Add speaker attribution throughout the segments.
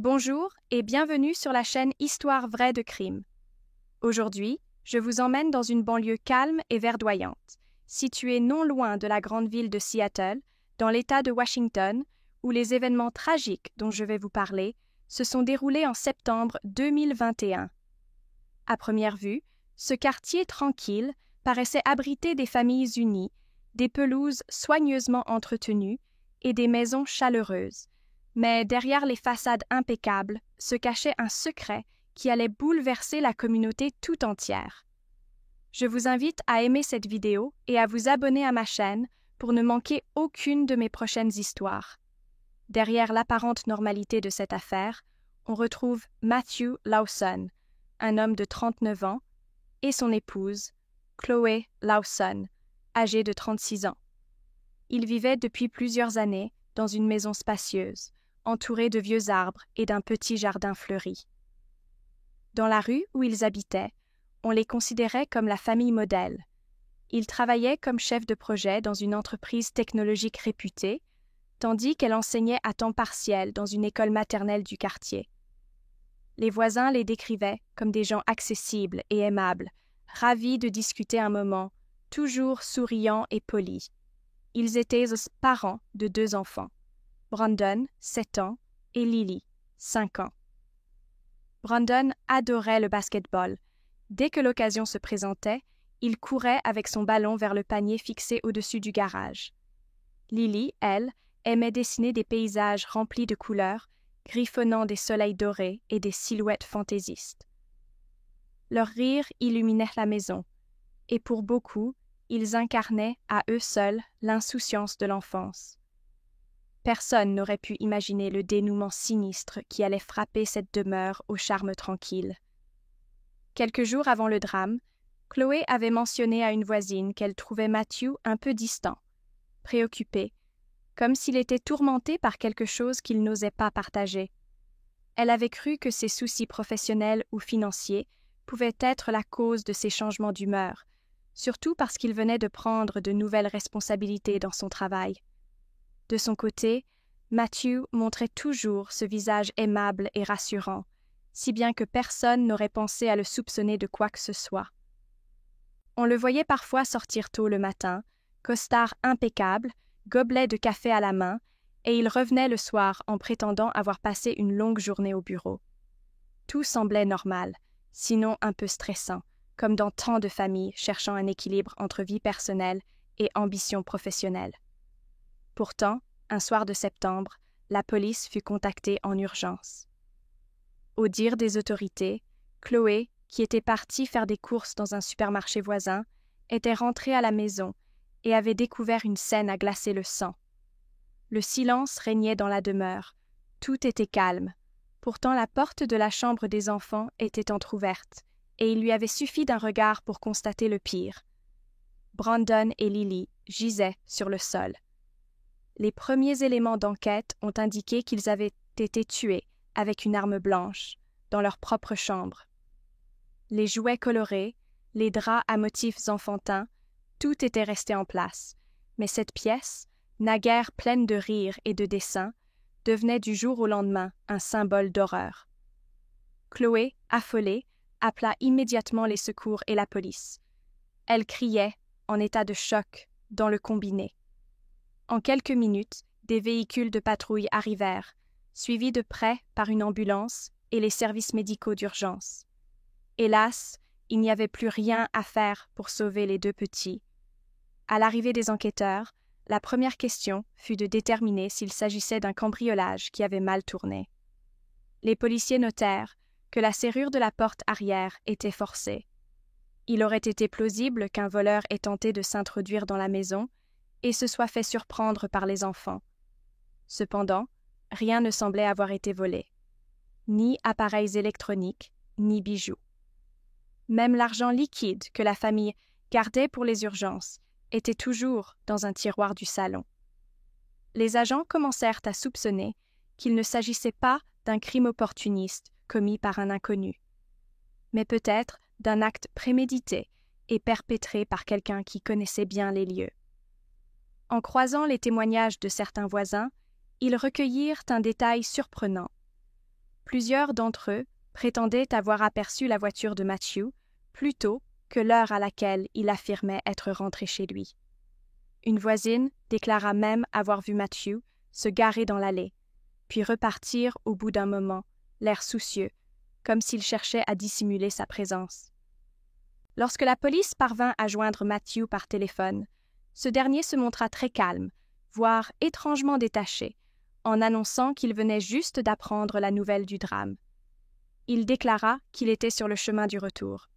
Speaker 1: Bonjour et bienvenue sur la chaîne Histoire vraie de crime. Aujourd'hui, je vous emmène dans une banlieue calme et verdoyante, située non loin de la grande ville de Seattle, dans l'État de Washington, où les événements tragiques dont je vais vous parler se sont déroulés en septembre 2021. À première vue, ce quartier tranquille paraissait abriter des familles unies, des pelouses soigneusement entretenues et des maisons chaleureuses. Mais derrière les façades impeccables se cachait un secret qui allait bouleverser la communauté tout entière. Je vous invite à aimer cette vidéo et à vous abonner à ma chaîne pour ne manquer aucune de mes prochaines histoires. Derrière l'apparente normalité de cette affaire, on retrouve Matthew Lawson, un homme de 39 ans, et son épouse, Chloe Lawson, âgée de 36 ans. Ils vivaient depuis plusieurs années dans une maison spacieuse, entourée de vieux arbres et d'un petit jardin fleuri. Dans la rue où ils habitaient, on les considérait comme la famille modèle. Ils travaillaient comme chefs de projet dans une entreprise technologique réputée, tandis qu'elle enseignait à temps partiel dans une école maternelle du quartier. Les voisins les décrivaient comme des gens accessibles et aimables, ravis de discuter un moment, toujours souriants et polis. Ils étaient parents de 2 enfants, Brandon, 7 ans, et Lily, 5 ans. Brandon adorait le basketball. Dès que l'occasion se présentait, il courait avec son ballon vers le panier fixé au-dessus du garage. Lily, elle, aimait dessiner des paysages remplis de couleurs, griffonnant des soleils dorés et des silhouettes fantaisistes. Leur rire illuminait la maison, et pour beaucoup, ils incarnaient à eux seuls l'insouciance de l'enfance. Personne n'aurait pu imaginer le dénouement sinistre qui allait frapper cette demeure au charme tranquille. Quelques jours avant le drame, Chloé avait mentionné à une voisine qu'elle trouvait Matthew un peu distant, préoccupé, comme s'il était tourmenté par quelque chose qu'il n'osait pas partager. Elle avait cru que ses soucis professionnels ou financiers pouvaient être la cause de ses changements d'humeur, surtout parce qu'il venait de prendre de nouvelles responsabilités dans son travail. De son côté, Matthew montrait toujours ce visage aimable et rassurant, si bien que personne n'aurait pensé à le soupçonner de quoi que ce soit. On le voyait parfois sortir tôt le matin, costard impeccable, gobelet de café à la main, et il revenait le soir en prétendant avoir passé une longue journée au bureau. Tout semblait normal, sinon un peu stressant, comme dans tant de familles cherchant un équilibre entre vie personnelle et ambition professionnelle. Pourtant, un soir de septembre, la police fut contactée en urgence. Au dire des autorités, Chloé, qui était partie faire des courses dans un supermarché voisin, était rentrée à la maison et avait découvert une scène à glacer le sang. Le silence régnait dans la demeure. Tout était calme. Pourtant, la porte de la chambre des enfants était entr'ouverte, et il lui avait suffi d'un regard pour constater le pire. Brandon et Lily gisaient sur le sol. Les premiers éléments d'enquête ont indiqué qu'ils avaient été tués avec une arme blanche, dans leur propre chambre. Les jouets colorés, les draps à motifs enfantins, tout était resté en place, mais cette pièce, naguère pleine de rires et de dessins, devenait du jour au lendemain un symbole d'horreur. Chloé, affolée, appela immédiatement les secours et la police. Elle criait, en état de choc, dans le combiné. En quelques minutes, des véhicules de patrouille arrivèrent, suivis de près par une ambulance et les services médicaux d'urgence. Hélas, il n'y avait plus rien à faire pour sauver les 2 petits. À l'arrivée des enquêteurs, la première question fut de déterminer s'il s'agissait d'un cambriolage qui avait mal tourné. Les policiers notèrent que la serrure de la porte arrière était forcée. Il aurait été plausible qu'un voleur ait tenté de s'introduire dans la maison et se soit fait surprendre par les enfants. Cependant, rien ne semblait avoir été volé. Ni appareils électroniques, ni bijoux. Même l'argent liquide que la famille gardait pour les urgences était toujours dans un tiroir du salon. Les agents commencèrent à soupçonner qu'il ne s'agissait pas d'un crime opportuniste commis par un inconnu, mais peut-être d'un acte prémédité et perpétré par quelqu'un qui connaissait bien les lieux. En croisant les témoignages de certains voisins, ils recueillirent un détail surprenant. Plusieurs d'entre eux prétendaient avoir aperçu la voiture de Matthew plus tôt que l'heure à laquelle il affirmait être rentré chez lui. Une voisine déclara même avoir vu Matthew se garer dans l'allée, puis repartir au bout d'un moment, l'air soucieux, comme s'il cherchait à dissimuler sa présence. Lorsque la police parvint à joindre Matthew par téléphone, ce dernier se montra très calme, voire étrangement détaché, en annonçant qu'il venait juste d'apprendre la nouvelle du drame. Il déclara qu'il était sur le chemin du retour.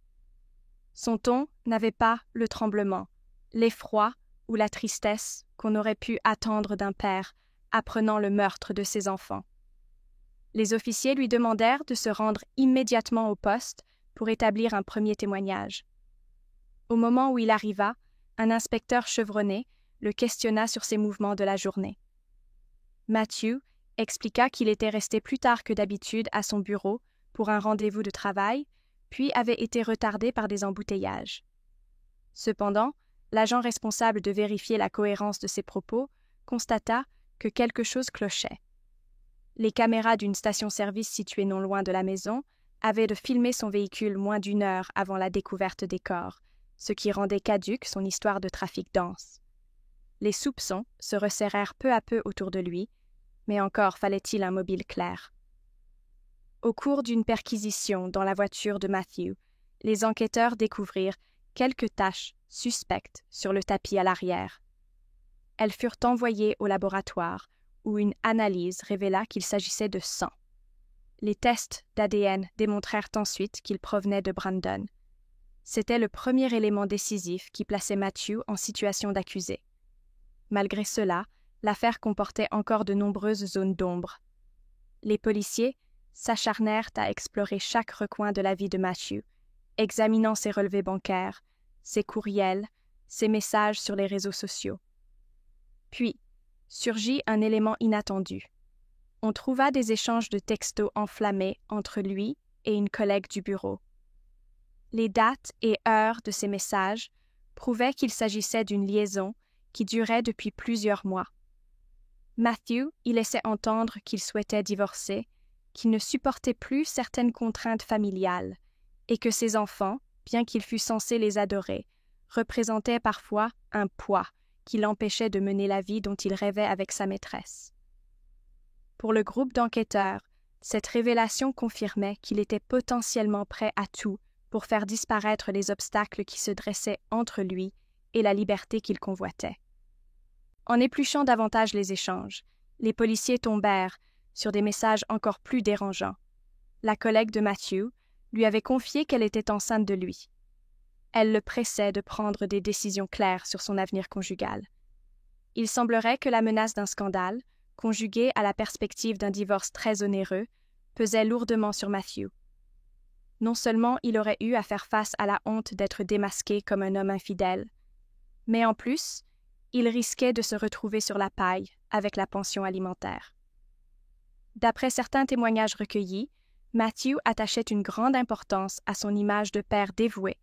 Speaker 1: Son ton n'avait pas le tremblement, l'effroi ou la tristesse qu'on aurait pu attendre d'un père apprenant le meurtre de ses enfants. Les officiers lui demandèrent de se rendre immédiatement au poste pour établir un premier témoignage. Au moment où il arriva, un inspecteur chevronné le questionna sur ses mouvements de la journée. Matthew expliqua qu'il était resté plus tard que d'habitude à son bureau pour un rendez-vous de travail, puis avait été retardé par des embouteillages. Cependant, l'agent responsable de vérifier la cohérence de ses propos constata que quelque chose clochait. Les caméras d'une station-service située non loin de la maison avaient de filmer son véhicule moins d'1 heure avant la découverte des corps, ce qui rendait caduque son histoire de trafic dense. Les soupçons se resserrèrent peu à peu autour de lui, mais encore fallait-il un mobile clair. Au cours d'une perquisition dans la voiture de Matthew, les enquêteurs découvrirent quelques taches suspectes sur le tapis à l'arrière. Elles furent envoyées au laboratoire, où une analyse révéla qu'il s'agissait de sang. Les tests d'ADN démontrèrent ensuite qu'il provenait de Brandon. C'était le premier élément décisif qui plaçait Matthew en situation d'accusé. Malgré cela, l'affaire comportait encore de nombreuses zones d'ombre. Les policiers s'acharnèrent à explorer chaque recoin de la vie de Matthew, examinant ses relevés bancaires, ses courriels, ses messages sur les réseaux sociaux. Puis, surgit un élément inattendu. On trouva des échanges de textos enflammés entre lui et une collègue du bureau. Les dates et heures de ces messages prouvaient qu'il s'agissait d'une liaison qui durait depuis plusieurs mois. Matthew y laissait entendre qu'il souhaitait divorcer, qu'il ne supportait plus certaines contraintes familiales, et que ses enfants, bien qu'il fût censé les adorer, représentaient parfois un poids qui l'empêchait de mener la vie dont il rêvait avec sa maîtresse. Pour le groupe d'enquêteurs, cette révélation confirmait qu'il était potentiellement prêt à tout pour faire disparaître les obstacles qui se dressaient entre lui et la liberté qu'il convoitait. En épluchant davantage les échanges, les policiers tombèrent sur des messages encore plus dérangeants. La collègue de Matthew lui avait confié qu'elle était enceinte de lui. Elle le pressait de prendre des décisions claires sur son avenir conjugal. Il semblerait que la menace d'un scandale, conjuguée à la perspective d'un divorce très onéreux, pesait lourdement sur Matthew. Non seulement il aurait eu à faire face à la honte d'être démasqué comme un homme infidèle, mais en plus, il risquait de se retrouver sur la paille avec la pension alimentaire. D'après certains témoignages recueillis, Matthew attachait une grande importance à son image de père dévoué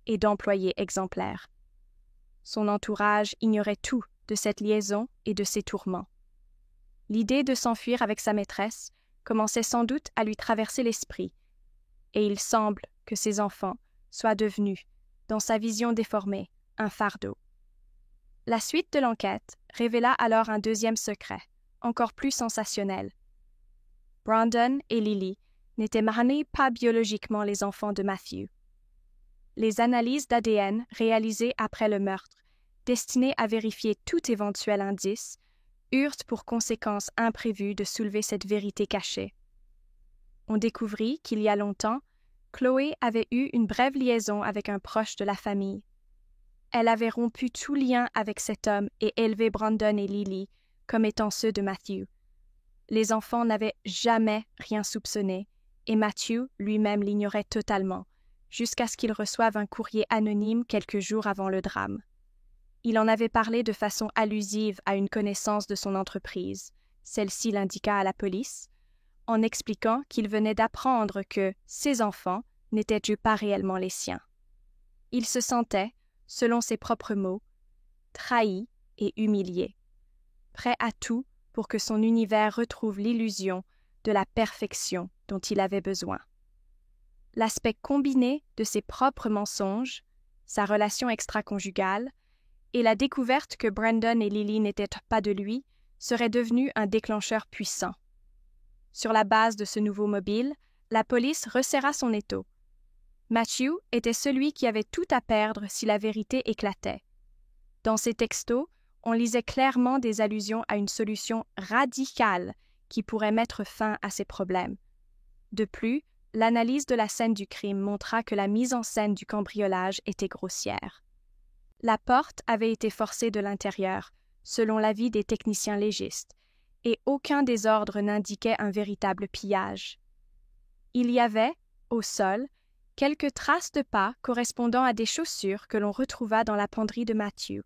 Speaker 1: et d'employé exemplaire. Son entourage ignorait tout de cette liaison et de ses tourments. L'idée de s'enfuir avec sa maîtresse commençait sans doute à lui traverser l'esprit, et il semble que ses enfants soient devenus, dans sa vision déformée, un fardeau. La suite de l'enquête révéla alors un deuxième secret, encore plus sensationnel. Brandon et Lily n'étaient pas biologiquement les enfants de Matthew. Les analyses d'ADN réalisées après le meurtre, destinées à vérifier tout éventuel indice, eurent pour conséquence imprévue de soulever cette vérité cachée. On découvrit qu'il y a longtemps, Chloé avait eu une brève liaison avec un proche de la famille. Elle avait rompu tout lien avec cet homme et élevé Brandon et Lily comme étant ceux de Matthew. Les enfants n'avaient jamais rien soupçonné, et Matthew lui-même l'ignorait totalement, jusqu'à ce qu'il reçoive un courrier anonyme quelques jours avant le drame. Il en avait parlé de façon allusive à une connaissance de son entreprise, celle-ci l'indiqua à la police, en expliquant qu'il venait d'apprendre que ses enfants n'étaient pas réellement les siens. Il se sentait, selon ses propres mots, trahi et humilié, prêt à tout pour que son univers retrouve l'illusion de la perfection dont il avait besoin. L'aspect combiné de ses propres mensonges, sa relation extra-conjugale, et la découverte que Brandon et Lily n'étaient pas de lui serait devenu un déclencheur puissant. Sur la base de ce nouveau mobile, la police resserra son étau. Matthew était celui qui avait tout à perdre si la vérité éclatait. Dans ses textos, on lisait clairement des allusions à une solution radicale qui pourrait mettre fin à ses problèmes. De plus, l'analyse de la scène du crime montra que la mise en scène du cambriolage était grossière. La porte avait été forcée de l'intérieur, selon l'avis des techniciens légistes, et aucun désordre n'indiquait un véritable pillage. Il y avait, au sol, quelques traces de pas correspondant à des chaussures que l'on retrouva dans la penderie de Matthew.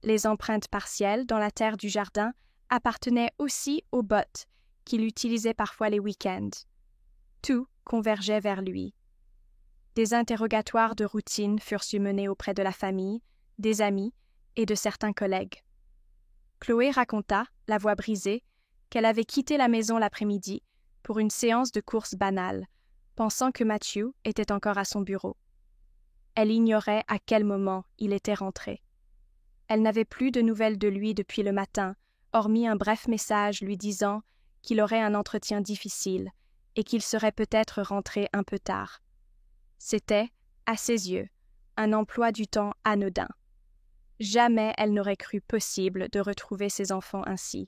Speaker 1: Les empreintes partielles dans la terre du jardin appartenaient aussi aux bottes qu'il utilisait parfois les week-ends. Tout convergeait vers lui. Des interrogatoires de routine furent menés auprès de la famille, des amis et de certains collègues. Chloé raconta, la voix brisée, qu'elle avait quitté la maison l'après-midi pour une séance de course banale, pensant que Matthew était encore à son bureau. Elle ignorait à quel moment il était rentré. Elle n'avait plus de nouvelles de lui depuis le matin, hormis un bref message lui disant qu'il aurait un entretien difficile et qu'il serait peut-être rentré un peu tard. C'était, à ses yeux, un emploi du temps anodin. Jamais elle n'aurait cru possible de retrouver ses enfants ainsi.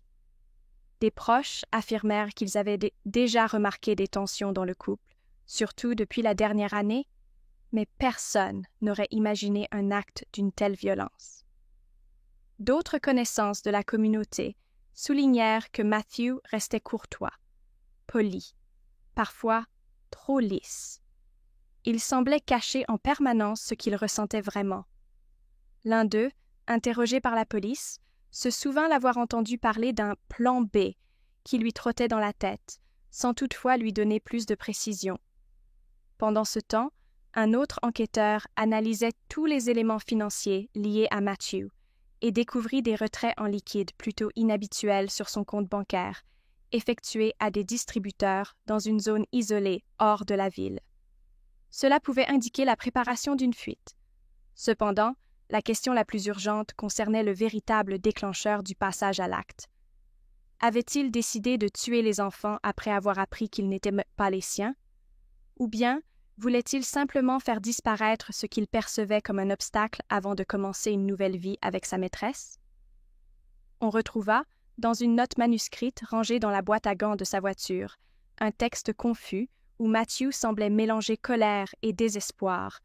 Speaker 1: Des proches affirmèrent qu'ils avaient déjà remarqué des tensions dans le couple, surtout depuis la dernière année, mais personne n'aurait imaginé un acte d'une telle violence. D'autres connaissances de la communauté soulignèrent que Matthew restait courtois, poli, parfois trop lisse. Il semblait cacher en permanence ce qu'il ressentait vraiment. L'un d'eux, interrogé par la police, se souvint l'avoir entendu parler d'un « plan B » qui lui trottait dans la tête, sans toutefois lui donner plus de précision. Pendant ce temps, un autre enquêteur analysait tous les éléments financiers liés à Matthew et découvrit des retraits en liquide plutôt inhabituels sur son compte bancaire, effectués à des distributeurs dans une zone isolée hors de la ville. Cela pouvait indiquer la préparation d'une fuite. Cependant, la question la plus urgente concernait le véritable déclencheur du passage à l'acte. Avait-il décidé de tuer les enfants après avoir appris qu'ils n'étaient pas les siens? Ou bien voulait-il simplement faire disparaître ce qu'il percevait comme un obstacle avant de commencer une nouvelle vie avec sa maîtresse? On retrouva, dans une note manuscrite rangée dans la boîte à gants de sa voiture, un texte confus où Matthew semblait mélanger colère et désespoir,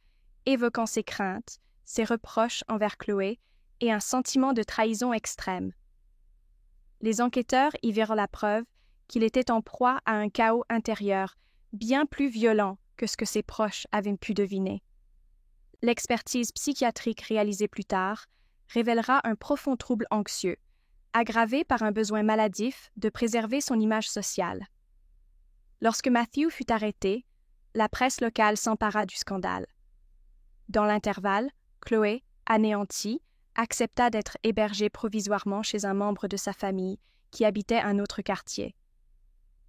Speaker 1: évoquant ses craintes, ses reproches envers Chloé et un sentiment de trahison extrême. Les enquêteurs y virent la preuve qu'il était en proie à un chaos intérieur bien plus violent que ce que ses proches avaient pu deviner. L'expertise psychiatrique réalisée plus tard révélera un profond trouble anxieux, aggravé par un besoin maladif de préserver son image sociale. Lorsque Matthew fut arrêté, la presse locale s'empara du scandale. Dans l'intervalle, Chloé, anéantie, accepta d'être hébergée provisoirement chez un membre de sa famille qui habitait un autre quartier.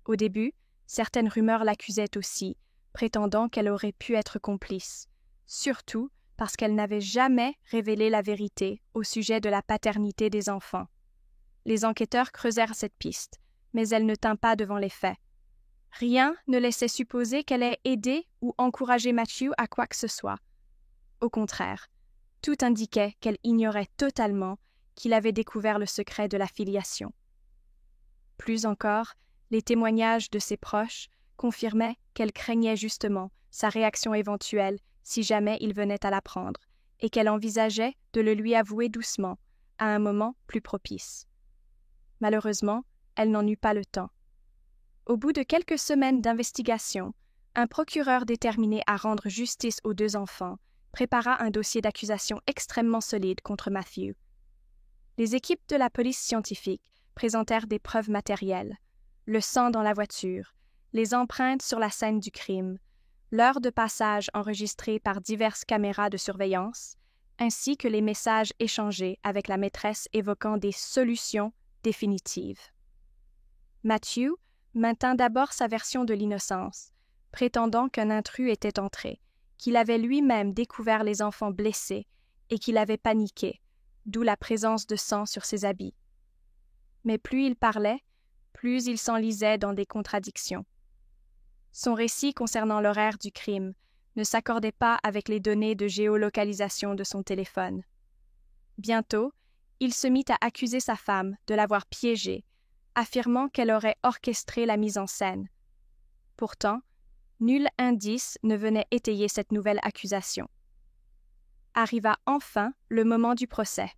Speaker 1: Au début, certaines rumeurs l'accusaient aussi, prétendant qu'elle aurait pu être complice, surtout parce qu'elle n'avait jamais révélé la vérité au sujet de la paternité des enfants. Les enquêteurs creusèrent cette piste, mais elle ne tint pas devant les faits. Rien ne laissait supposer qu'elle ait aidé ou encouragé Matthew à quoi que ce soit. Au contraire, tout indiquait qu'elle ignorait totalement qu'il avait découvert le secret de la filiation. Plus encore, les témoignages de ses proches confirmaient qu'elle craignait justement sa réaction éventuelle si jamais il venait à l'apprendre, et qu'elle envisageait de le lui avouer doucement, à un moment plus propice. Malheureusement, elle n'en eut pas le temps. Au bout de quelques semaines d'investigation, un procureur déterminé à rendre justice aux deux enfants prépara un dossier d'accusation extrêmement solide contre Matthew. Les équipes de la police scientifique présentèrent des preuves matérielles, le sang dans la voiture, les empreintes sur la scène du crime, l'heure de passage enregistrée par diverses caméras de surveillance, ainsi que les messages échangés avec la maîtresse évoquant des solutions définitives. Matthew, maintint d'abord sa version de l'innocence, prétendant qu'un intrus était entré, qu'il avait lui-même découvert les enfants blessés et qu'il avait paniqué, d'où la présence de sang sur ses habits. Mais plus il parlait, plus il s'enlisait dans des contradictions. Son récit concernant l'horaire du crime ne s'accordait pas avec les données de géolocalisation de son téléphone. Bientôt, il se mit à accuser sa femme de l'avoir piégé, affirmant qu'elle aurait orchestré la mise en scène. Pourtant, nul indice ne venait étayer cette nouvelle accusation. Arriva enfin le moment du procès.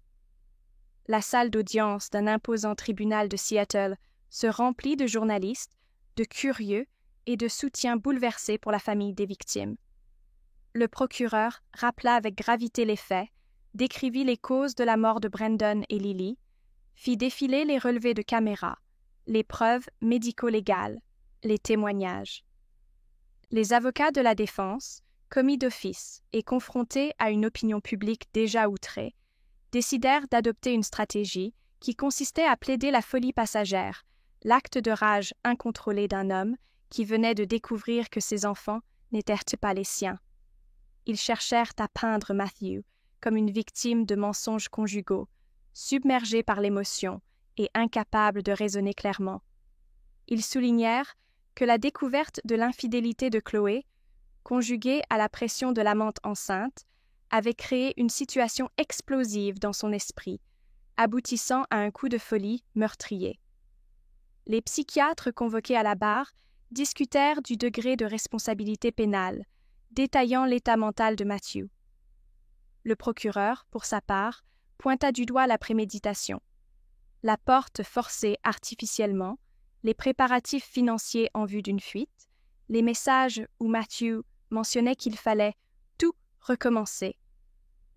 Speaker 1: La salle d'audience d'un imposant tribunal de Seattle se remplit de journalistes, de curieux et de soutiens bouleversés pour la famille des victimes. Le procureur rappela avec gravité les faits, décrivit les causes de la mort de Brandon et Lily, fit défiler les relevés de caméras, les preuves médico-légales, les témoignages. Les avocats de la défense, commis d'office et confrontés à une opinion publique déjà outrée, décidèrent d'adopter une stratégie qui consistait à plaider la folie passagère, l'acte de rage incontrôlé d'un homme qui venait de découvrir que ses enfants n'étaient pas les siens. Ils cherchèrent à peindre Matthew comme une victime de mensonges conjugaux, submergé par l'émotion et incapable de raisonner clairement. Ils soulignèrent que la découverte de l'infidélité de Chloé, conjuguée à la pression de l'amante enceinte, avait créé une situation explosive dans son esprit, aboutissant à un coup de folie meurtrier. Les psychiatres convoqués à la barre discutèrent du degré de responsabilité pénale, détaillant l'état mental de Matthew. Le procureur, pour sa part, pointa du doigt la préméditation. La porte forcée artificiellement, les préparatifs financiers en vue d'une fuite, les messages où Matthew mentionnait qu'il fallait tout recommencer,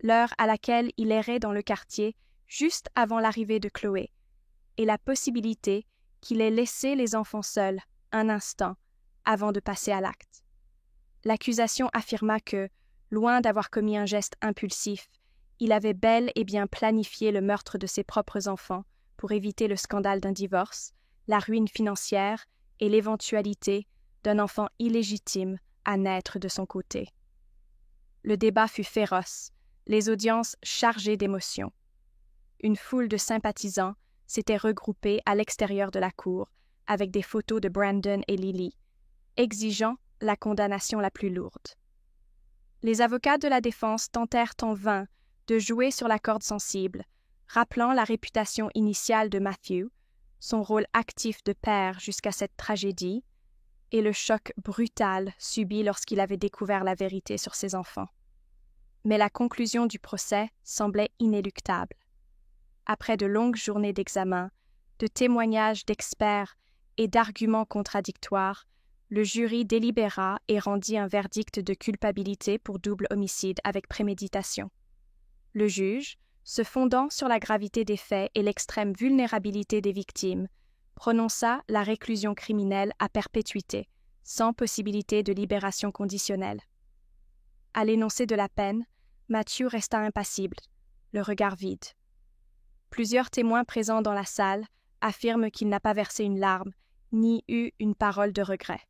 Speaker 1: l'heure à laquelle il errait dans le quartier juste avant l'arrivée de Chloé, et la possibilité qu'il ait laissé les enfants seuls un instant avant de passer à l'acte. L'accusation affirma que, loin d'avoir commis un geste impulsif, il avait bel et bien planifié le meurtre de ses propres enfants pour éviter le scandale d'un divorce, la ruine financière et l'éventualité d'un enfant illégitime à naître de son côté. Le débat fut féroce, les audiences chargées d'émotions. Une foule de sympathisants s'était regroupée à l'extérieur de la cour avec des photos de Brandon et Lily, exigeant la condamnation la plus lourde. Les avocats de la défense tentèrent en vain de jouer sur la corde sensible, rappelant la réputation initiale de Matthew, son rôle actif de père jusqu'à cette tragédie, et le choc brutal subi lorsqu'il avait découvert la vérité sur ses enfants. Mais la conclusion du procès semblait inéluctable. Après de longues journées d'examen, de témoignages d'experts et d'arguments contradictoires, le jury délibéra et rendit un verdict de culpabilité pour double homicide avec préméditation. Le juge, se fondant sur la gravité des faits et l'extrême vulnérabilité des victimes, prononça la réclusion criminelle à perpétuité, sans possibilité de libération conditionnelle. À l'énoncé de la peine, Matthew resta impassible, le regard vide. Plusieurs témoins présents dans la salle affirment qu'il n'a pas versé une larme, ni eu une parole de regret.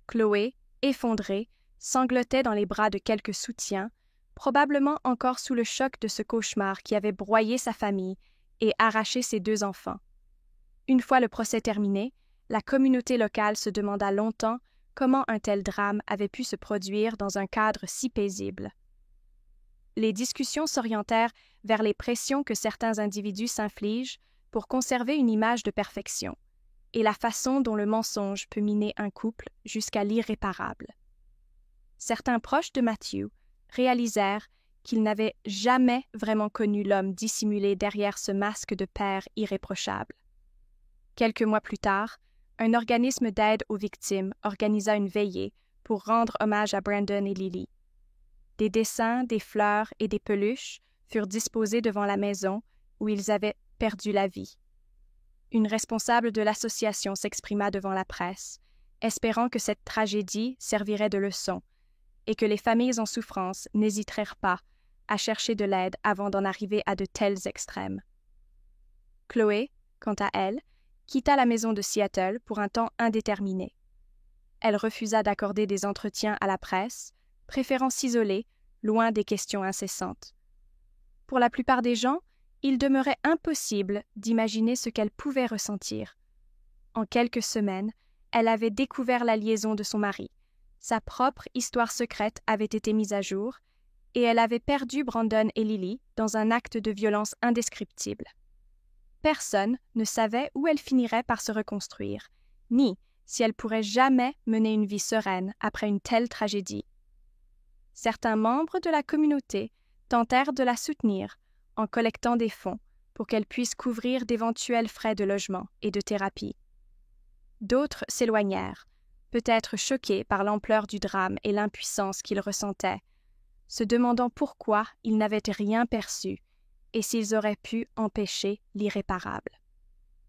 Speaker 1: Chloé, effondrée, sanglotait dans les bras de quelques soutiens, probablement encore sous le choc de ce cauchemar qui avait broyé sa famille et arraché ses 2 enfants. Une fois le procès terminé, la communauté locale se demanda longtemps comment un tel drame avait pu se produire dans un cadre si paisible. Les discussions s'orientèrent vers les pressions que certains individus s'infligent pour conserver une image de perfection, et la façon dont le mensonge peut miner un couple jusqu'à l'irréparable. Certains proches de Matthew réalisèrent qu'ils n'avaient jamais vraiment connu l'homme dissimulé derrière ce masque de père irréprochable. Quelques mois plus tard, un organisme d'aide aux victimes organisa une veillée pour rendre hommage à Brandon et Lily. Des dessins, des fleurs et des peluches furent disposés devant la maison où ils avaient perdu la vie. Une responsable de l'association s'exprima devant la presse, espérant que cette tragédie servirait de leçon et que les familles en souffrance n'hésitèrent pas à chercher de l'aide avant d'en arriver à de tels extrêmes. Chloé, quant à elle, quitta la maison de Seattle pour un temps indéterminé. Elle refusa d'accorder des entretiens à la presse, préférant s'isoler, loin des questions incessantes. Pour la plupart des gens, il demeurait impossible d'imaginer ce qu'elle pouvait ressentir. En quelques semaines, elle avait découvert la liaison de son mari. Sa propre histoire secrète avait été mise à jour, et elle avait perdu Brandon et Lily dans un acte de violence indescriptible. Personne ne savait où elle finirait par se reconstruire, ni si elle pourrait jamais mener une vie sereine après une telle tragédie. Certains membres de la communauté tentèrent de la soutenir en collectant des fonds pour qu'elle puisse couvrir d'éventuels frais de logement et de thérapie. D'autres s'éloignèrent, peut-être choqués par l'ampleur du drame et l'impuissance qu'ils ressentaient, se demandant pourquoi ils n'avaient rien perçu et s'ils auraient pu empêcher l'irréparable.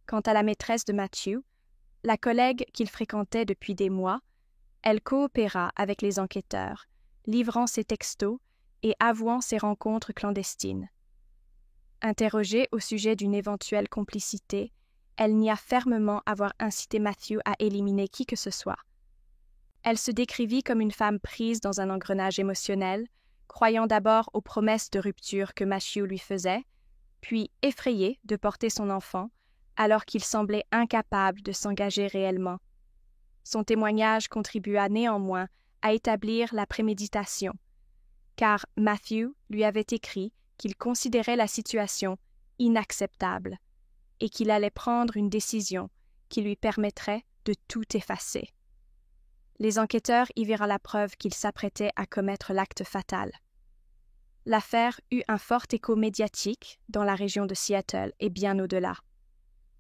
Speaker 1: Quant à la maîtresse de Matthew, la collègue qu'il fréquentait depuis des mois, elle coopéra avec les enquêteurs, livrant ses textos et avouant ses rencontres clandestines. Interrogée au sujet d'une éventuelle complicité, elle nia fermement avoir incité Matthew à éliminer qui que ce soit. Elle se décrivit comme une femme prise dans un engrenage émotionnel, croyant d'abord aux promesses de rupture que Matthew lui faisait, puis effrayée de porter son enfant, alors qu'il semblait incapable de s'engager réellement. Son témoignage contribua néanmoins à établir la préméditation, car Matthew lui avait écrit qu'il considérait la situation inacceptable et qu'il allait prendre une décision qui lui permettrait de tout effacer. Les enquêteurs y virent la preuve qu'il s'apprêtait à commettre l'acte fatal. L'affaire eut un fort écho médiatique dans la région de Seattle et bien au-delà.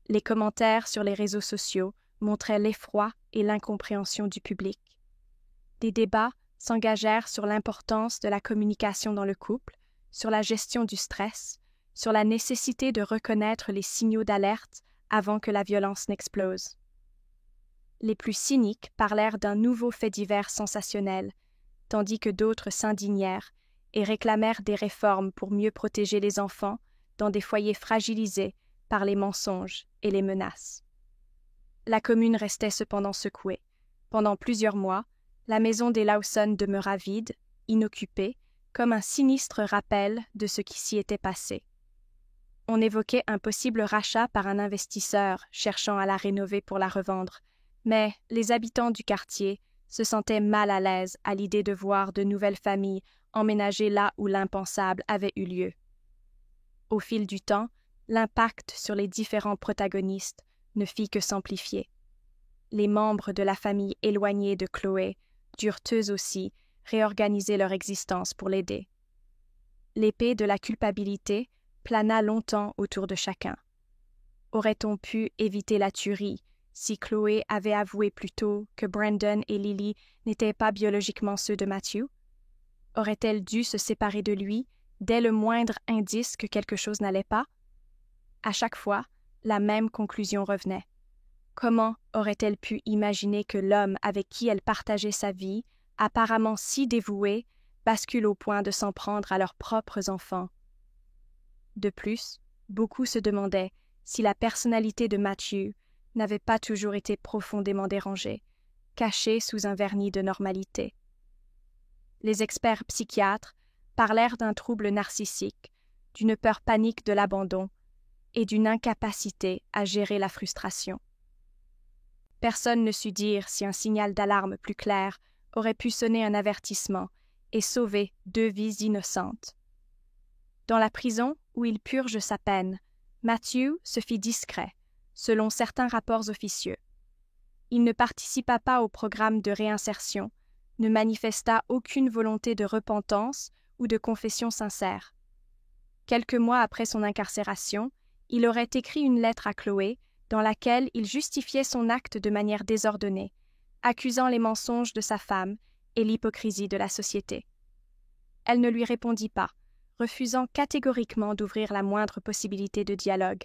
Speaker 1: Les commentaires sur les réseaux sociaux montraient l'effroi et l'incompréhension du public. Des débats s'engagèrent sur l'importance de la communication dans le couple, sur la gestion du stress, sur la nécessité de reconnaître les signaux d'alerte avant que la violence n'explose. Les plus cyniques parlèrent d'un nouveau fait divers sensationnel, tandis que d'autres s'indignèrent et réclamèrent des réformes pour mieux protéger les enfants dans des foyers fragilisés par les mensonges et les menaces. La commune restait cependant secouée. Pendant plusieurs mois, la maison des Lawson demeura vide, inoccupée, comme un sinistre rappel de ce qui s'y était passé. On évoquait un possible rachat par un investisseur cherchant à la rénover pour la revendre, mais les habitants du quartier se sentaient mal à l'aise à l'idée de voir de nouvelles familles emménager là où l'impensable avait eu lieu. Au fil du temps, l'impact sur les différents protagonistes ne fit que s'amplifier. Les membres de la famille éloignée de Chloé durent eux aussi réorganiser leur existence pour l'aider. L'épée de la culpabilité plana longtemps autour de chacun. Aurait-on pu éviter la tuerie si Chloé avait avoué plus tôt que Brandon et Lily n'étaient pas biologiquement ceux de Matthew? Aurait-elle dû se séparer de lui dès le moindre indice que quelque chose n'allait pas? À chaque fois, la même conclusion revenait. Comment aurait-elle pu imaginer que l'homme avec qui elle partageait sa vie, apparemment si dévoué, bascule au point de s'en prendre à leurs propres enfants? De plus, beaucoup se demandaient si la personnalité de Matthew n'avait pas toujours été profondément dérangée, cachée sous un vernis de normalité. Les experts psychiatres parlèrent d'un trouble narcissique, d'une peur panique de l'abandon et d'une incapacité à gérer la frustration. Personne ne sut dire si un signal d'alarme plus clair aurait pu sonner un avertissement et sauver 2 vies innocentes. Dans la prison où il purge sa peine, Matthew se fit discret, selon certains rapports officieux. Il ne participa pas au programme de réinsertion, ne manifesta aucune volonté de repentance ou de confession sincère. Quelques mois après son incarcération, il aurait écrit une lettre à Chloé dans laquelle il justifiait son acte de manière désordonnée, accusant les mensonges de sa femme et l'hypocrisie de la société. Elle ne lui répondit pas, refusant catégoriquement d'ouvrir la moindre possibilité de dialogue.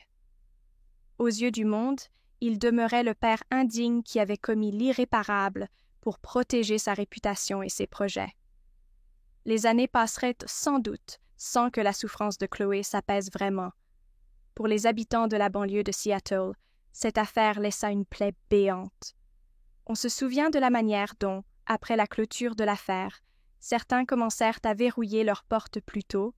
Speaker 1: Aux yeux du monde, il demeurait le père indigne qui avait commis l'irréparable pour protéger sa réputation et ses projets. Les années passeraient sans doute sans que la souffrance de Chloé s'apaise vraiment. Pour les habitants de la banlieue de Seattle, Cette affaire laissa une plaie béante. On se souvient de la manière dont, après la clôture de l'affaire, certains commencèrent à verrouiller leurs portes plus tôt,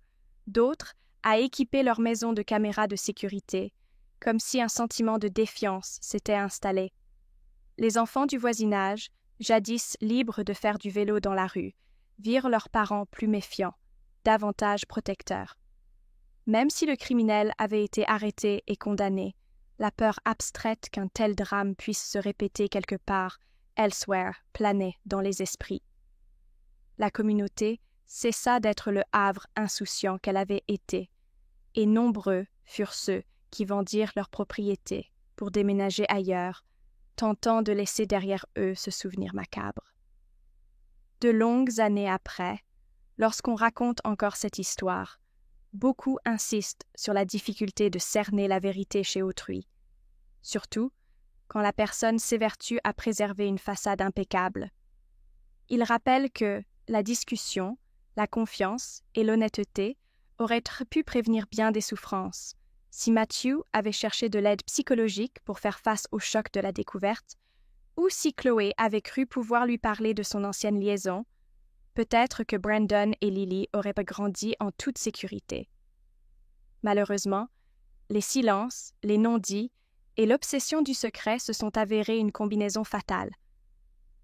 Speaker 1: d'autres à équiper leur maison de caméras de sécurité, comme si un sentiment de défiance s'était installé. Les enfants du voisinage, jadis libres de faire du vélo dans la rue, virent leurs parents plus méfiants, davantage protecteurs. Même si le criminel avait été arrêté et condamné, la peur abstraite qu'un tel drame puisse se répéter quelque part, elsewhere, planait dans les esprits. La communauté cessa d'être le havre insouciant qu'elle avait été, et nombreux furent ceux qui vendirent leurs propriétés pour déménager ailleurs, tentant de laisser derrière eux ce souvenir macabre. De longues années après, lorsqu'on raconte encore cette histoire, beaucoup insistent sur la difficulté de cerner la vérité chez autrui, surtout quand la personne s'évertue à préserver une façade impeccable. Ils rappellent que la discussion, la confiance et l'honnêteté auraient pu prévenir bien des souffrances si Matthew avait cherché de l'aide psychologique pour faire face au choc de la découverte, ou si Chloé avait cru pouvoir lui parler de son ancienne liaison. Peut-être que Brandon et Lily auraient grandi en toute sécurité. Malheureusement, les silences, les non-dits et l'obsession du secret se sont avérés une combinaison fatale.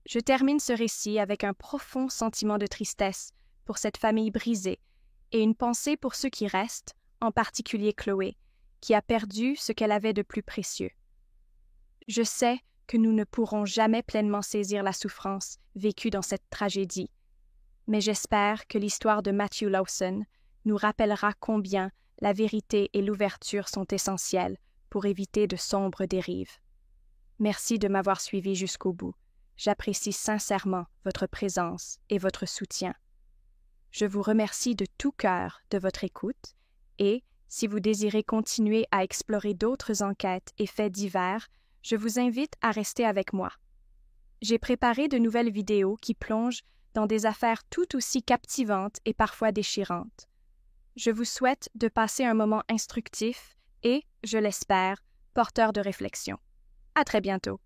Speaker 1: Je termine ce récit avec un profond sentiment de tristesse pour cette famille brisée et une pensée pour ceux qui restent, en particulier Chloé, qui a perdu ce qu'elle avait de plus précieux. Je sais que nous ne pourrons jamais pleinement saisir la souffrance vécue dans cette tragédie, mais j'espère que l'histoire de Matthew Lawson nous rappellera combien la vérité et l'ouverture sont essentielles pour éviter de sombres dérives. Merci de m'avoir suivi jusqu'au bout. J'apprécie sincèrement votre présence et votre soutien. Je vous remercie de tout cœur de votre écoute et, si vous désirez continuer à explorer d'autres enquêtes et faits divers, je vous invite à rester avec moi. J'ai préparé de nouvelles vidéos qui plongent dans des affaires tout aussi captivantes et parfois déchirantes. Je vous souhaite de passer un moment instructif et, je l'espère, porteur de réflexion. À très bientôt.